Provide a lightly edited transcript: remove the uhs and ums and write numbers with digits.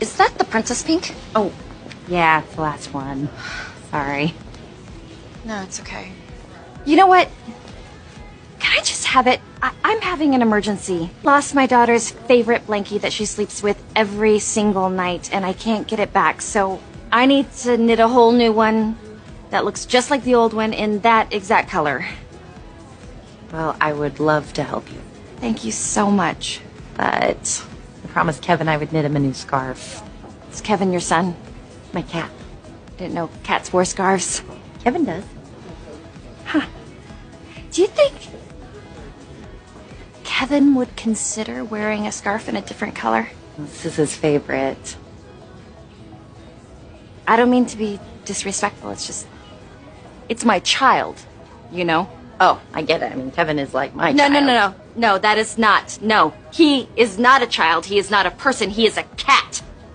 Is that the Princess Pink? Oh, yeah, it's the last one. Sorry. No, it's okay. You know what? Can I just have it? I'm having an emergency. Lost my daughter's favorite blankie that she sleeps with every single night, and I can't get it back, so I need to knit a whole new one that looks just like the old one in that exact color. Well, I would love to help you, Thank you so much. but I promised Kevin I would knit him a new scarf. Is Kevin your son? My cat. Didn't know cats wore scarves. Kevin does. Do you think Kevin would consider wearing a scarf in a different color? This is his favorite. I don't mean to be disrespectful, it's my child, you know? Oh, I get it. I mean, Kevin is like my No, child. no, no, no. No, that is not. No. He is not a child. He is not a person. He is a cat.